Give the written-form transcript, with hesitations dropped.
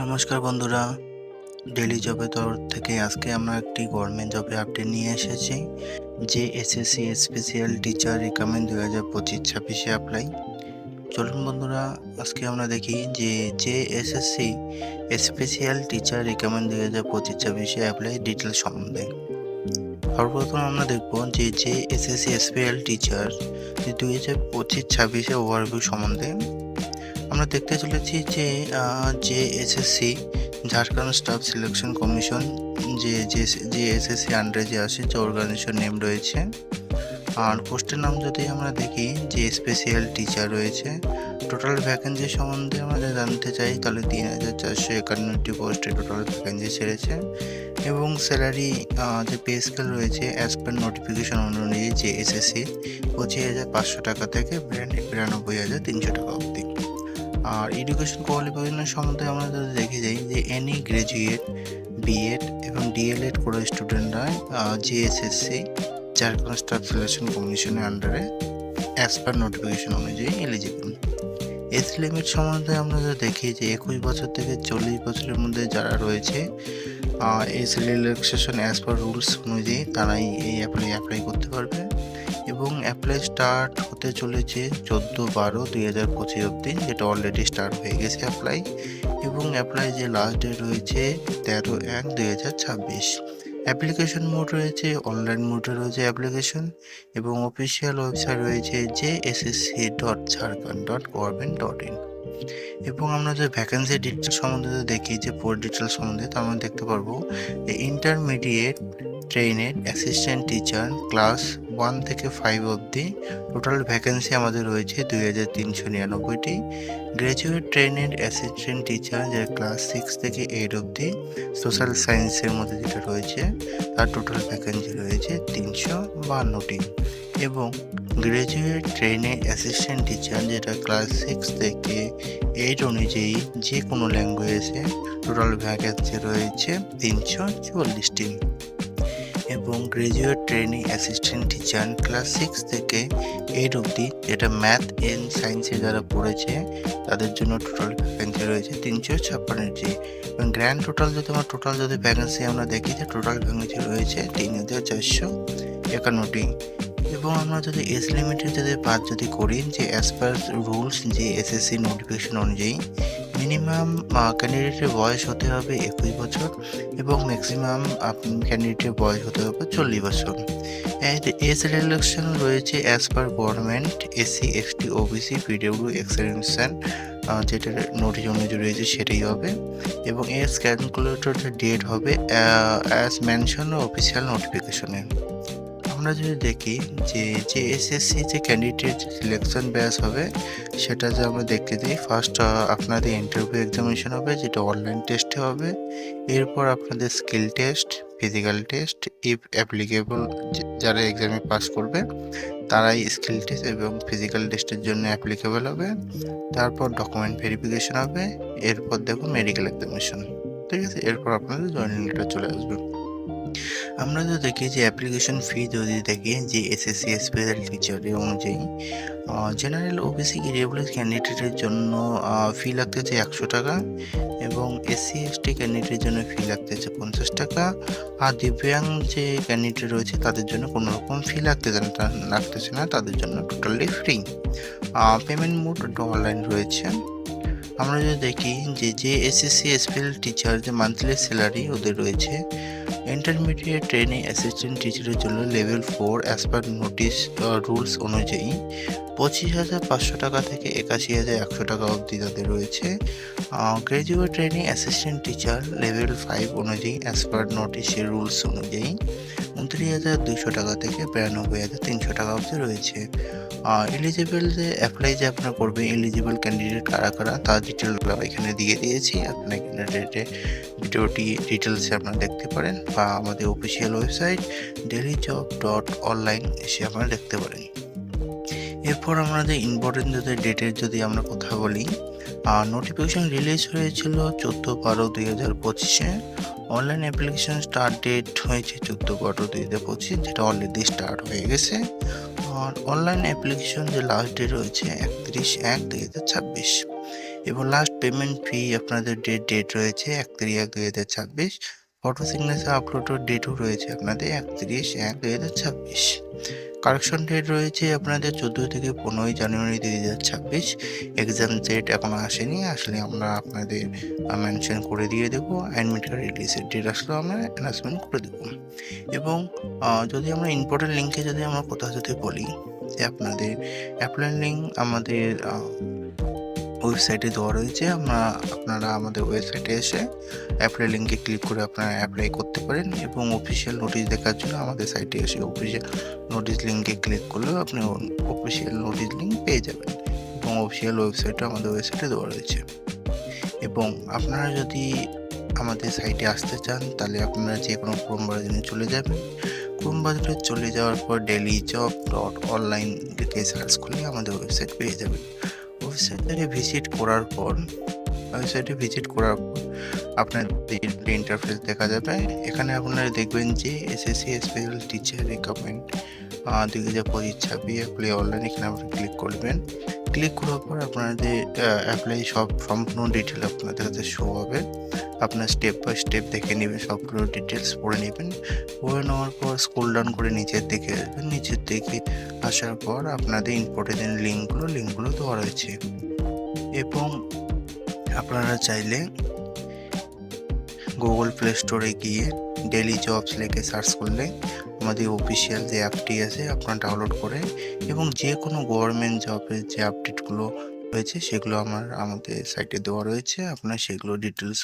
নমস্কার বন্ধুরা, ডেইলি জবের তরফ থেকে আজকে আমরা একটি গভর্নমেন্ট জবের আপডেট নিয়ে এসেছি। যে SSC special teacher recruitment 2025-26 apply. চলুন বন্ধুরা, আজকে আমরা দেখি যে SSC special teacher recruitment 2025-26 apply details সম্বন্ধে। সর্বপ্রথম আমরা দেখব যে এসএসসি স্পেশাল টিচার 2025-26 ওভারভিউ সম্বন্ধে। আমরা দেখতে চলেছি যে SSC Jharkhand staff selection commission যে এসএসসি আন্ডারে যে আসে যে অর্গানাইজেশন নেম রয়েছে। আর পোস্টের নাম যদি আমরা দেখি যে স্পেশাল টিচার রয়েছে। টোটাল ভ্যাকেন্সি সম্বন্ধে আমরা জানতে চাই তাহলে 3451টি পোস্টে টোটাল ভ্যাকেন্সি ছেড়েছে এবং স্যালারি যে পে স্কেল রয়েছে অ্যাজ পার নোটিফিকেশন অনুযায়ী যে এসএসসি 25,500 টাকা থেকে 92,300 টাকা অবধি। আর এডুকেশন কোয়ালিফিকেশন সম্বন্ধে আমরা যদি দেখে যাই যে এনি গ্র্যাজুয়েট বিএড এবং ডিএলএড করা স্টুডেন্টরা জিএসএসসি ঝাড়খণ্ড স্টাফ সিলেকশন কমিশনের আন্ডারে অ্যাজ পার নোটিফিকেশন অনুযায়ী এলিজিবল। এজ লিমিট সম্বন্ধে আমরা যদি দেখি যে 21 বছর থেকে 40 বছরের মধ্যে যারা রয়েছে age relaxation as per rules অনুযায়ী তারাই এই অ্যাপ্লাই করতে পারবে এবং অ্যাপ্লাই স্টার্ট হতে চলেছে 14/12/2025 অবধি, যেটা অলরেডি স্টার্ট হয়ে গেছে অ্যাপ্লাই। এবং অ্যাপ্লাই যে লাস্ট ডেট রয়েছে 13/1/2026। অ্যাপ্লিকেশন মোড রয়েছে অনলাইন মোডে রয়েছে অ্যাপ্লিকেশন এবং অফিসিয়াল ওয়েবসাইট রয়েছে ssc.jharkhand.government.in। এবং আমরা যে ভ্যাকেন্সি ডিটেলস সম্বন্ধে দেখি যে পোস্ট ডিটেলস সম্বন্ধে তো আমরা দেখতে পারবো যে ইন্টারমিডিয়েট ট্রেইনেড অ্যাসিস্ট্যান্ট টিচার ক্লাস 1 থেকে 5 অবধি টোটাল ভ্যাকেন্সি আমাদের রয়েছে 2399টি। গ্র্যাজুয়েট ট্রেইনেড অ্যাসিস্ট্যান্ট টিচার যারা ক্লাস 6 থেকে 8 অবধি সোশ্যাল সায়েন্সের মধ্যে যেটা রয়েছে তার টোটাল ভ্যাকেন্সি রয়েছে 352টি। এবং গ্র্যাজুয়েট ট্রেইনেড অ্যাসিস্ট্যান্ট টিচার যেটা ক্লাস 6 থেকে 8 অনুযায়ী যে কোনো ল্যাঙ্গুয়েজে টোটাল ভ্যাকেন্সি রয়েছে 344টি। এবং graduate training assistant teacher class 6 থেকে 8 অবধি যেটা ম্যাথ এন্ড সায়েন্সে যারা পড়েছে তাদের জন্য টোটাল ভ্যাকেন্সি রয়েছে 356টি। এবং গ্র্যান্ড টোটাল যদি ভ্যাকেন্সি আমরা দেখি যে টোটাল ভ্যাকেন্সি রয়েছে 3,451টি। এবং আমরা যদি এজ লিমিটের যদি করি যে অ্যাজ পার রুলস যে এসএসসি নোটিফিকেশন অনুযায়ী মিনিমাম ক্যান্ডিডেটের বয়স হতে হবে 21 বছর এবং ম্যাক্সিমাম ক্যান্ডিডেটের বয়স হতে হবে 40 বছর। এজ রিল্যাক্সেশন রয়েছে as per government SC ST OBC PW exemption যেটা নোটিশ অনুযায়ী রয়েছে সেটাই হবে। এবং এজ ক্যালকুলেটর ডেট হবে অ্যাজ মেনশন অফিসিয়াল নোটিফিকেশনে। আমরা যদি দেখি যে এসএসসি যে ক্যান্ডিডেট সিলেকশন ব্যাচ হবে সেটা যে আমরা দেখতে দিই ফার্স্ট আপনাদের ইন্টারভিউ এক্সামিনেশন হবে যেটা অনলাইন টেস্টে হবে। এরপর আপনাদের skill test, physical test, if applicable যারা এক্সামে পাস করবে তারাই স্কিল টেস্ট এবং ফিজিক্যাল টেস্টের জন্য অ্যাপ্লিকেবল হবে। তারপর ডকুমেন্ট ভেরিফিকেশন হবে, এরপর দেখো মেডিকেল এক্সামিনেশন, ঠিক আছে। এরপর আপনাদের জয়েনিং লেটার চলে আসবে। আমরা যদি দেখি যে অ্যাপ্লিকেশন ফি যদি দেখি যে এসএসসি স্পেশাল টিচারের অনুযায়ী জেনারেল ওবিসি ইরেগুলার ক্যান্ডিডেটের জন্য ফি লাগতেছে 100 টাকা এবং এসসি এসটি ক্যান্ডিডেটের জন্য ফি লাগতেছে 50 টাকা। আর দিব্যাং যে ক্যান্ডিডেট রয়েছে তাদের জন্য কোনো রকম ফি লাগতেছে না, তাদের জন্য totally free. Payment mode online রয়েছে। আমরা যদি দেখি যে এসএসসি স্পেশাল টিচার যে মান্থলি স্যালারি ওদের রয়েছে ইন্টারমিডিয়েট ট্রেনিং অ্যাসিস্ট্যান্ট টিচারের জন্য level 4 as per notice rules অনুযায়ী 25,500 টাকা থেকে 81,100 টাকা অবধি তাদের রয়েছে। Graduate training assistant teacher level 5 অনুযায়ী অ্যাজ পার নোটিশের রুলস অনুযায়ী 29,200 টাকা থেকে 92,300 টাকা অবধি রয়েছে। এলিজিবল যে অ্যাপ্লাই যে আপনারা করবেন এলিজিবল ক্যান্ডিডেট কারা তার ডিটেলগুলো এখানে দিয়ে দিয়েছি। আপনার ক্যান্ডিডেটের ভিডিওটি ডিটেলসে আপনারা দেখতে পারেন বা আমাদের অফিসিয়াল ওয়েবসাইট dailyjob.online এসে আপনারা দেখতে পারেন। এরপর আমাদের ইম্পর্টেন্ট ডেটের যদি আমরা কথা বলি, নোটিফিকেশন রিলিজ হয়েছিল 14/12/2025। অনলাইন অ্যাপ্লিকেশন স্টার্ট ডেট হয়েছে 14/12/2025, যেটা অলরেডি স্টার্ট হয়ে গেছে। আর অনলাইন অ্যাপ্লিকেশন যে লাস্ট ডেট রয়েছে 31/1/2026। এবং লাস্ট পেমেন্ট ফি আপনাদের ডেট রয়েছে 31/1/2026। ফটো সিগনেচার আপলোডের ডেটও রয়েছে আপনাদের 31/1/2026। কারেকশন ডেট রয়েছে আপনাদের 14 থেকে 15 জানুয়ারি 2026। এক্সাম ডেট এখনো আসেনি, আসলে আমরা আপনাদের মেনশন করে দিয়ে দেবো। অ্যাডমিট কার্ড রিলিজের ডেট আসলেও আমরা অ্যানাউন্সমেন্ট করে দেবো। এবং যদি আমরা ইম্পর্টেন্ট লিঙ্কে যদি আমরা কোথাও যদি বলি যে আপনাদের অ্যাপ্লাই লিঙ্ক আমাদের ওয়েবসাইটে দেওয়া রয়েছে, আপনারা আমাদের ওয়েবসাইটে এসে অ্যাপ্লাই লিঙ্কে ক্লিক করে আপনারা অ্যাপ্লাই করতে পারেন এবং অফিসিয়াল নোটিশ দেখার জন্য আমাদের সাইটে এসে অফিসিয়াল নোটিশ লিঙ্কে ক্লিক করলেও আপনি অফিসিয়াল নোটিশ লিঙ্ক পেয়ে যাবেন এবং অফিসিয়াল ওয়েবসাইটও আমাদের ওয়েবসাইটে দেওয়া রয়েছে। এবং আপনারা যদি আমাদের সাইটে আসতে চান তাহলে আপনারা যে কোনো ক্রোম ব্রাউজারে চলে যাবেন। ক্রোম ব্রাউজারে চলে যাওয়ার পর dailyjob.online লিখে সার্চ করলে আমাদের ওয়েবসাইট পেয়ে যাবেন। ওয়েবসাইটে ভিজিট করার পর আপনার ইন্টারফেস দেখা যাবে। এখানে আপনারা দেখবেন যে SSC special teacher recruitment 2025 apply online, এখানে আপনি ক্লিক করবেন। ক্লিক করার পর আপনাদের অ্যাপ্লাই সম্পূর্ণ ডিটেল আপনাদের কাছে শো হবে। আপনার স্টেপ বাই স্টেপ দেখে নেবেন, সবগুলো ডিটেলস পড়ে নেবেন। পড়ে নেওয়ার পর স্ক্রল ডাউন করে নিচের দিকে আসবেন। নিচের দিকে আসার পর আপনাদের ইম্পর্টেন্ট লিঙ্কগুলো দেওয়া রয়েছে এবং আপনারা চাইলে গুগল প্লে স্টোরে গিয়ে ডেইলি জবস লিখে সার্চ করলে আমাদের অফিসিয়াল যে অ্যাপটি আছে আপনারা ডাউনলোড করে এবং যে কোনো গভর্নমেন্ট জবের যে আপডেটগুলো রয়েছে সেগুলো আমাদের সাইটে দেওয়া রয়েছে, আপনারা সেগুলো ডিটেলস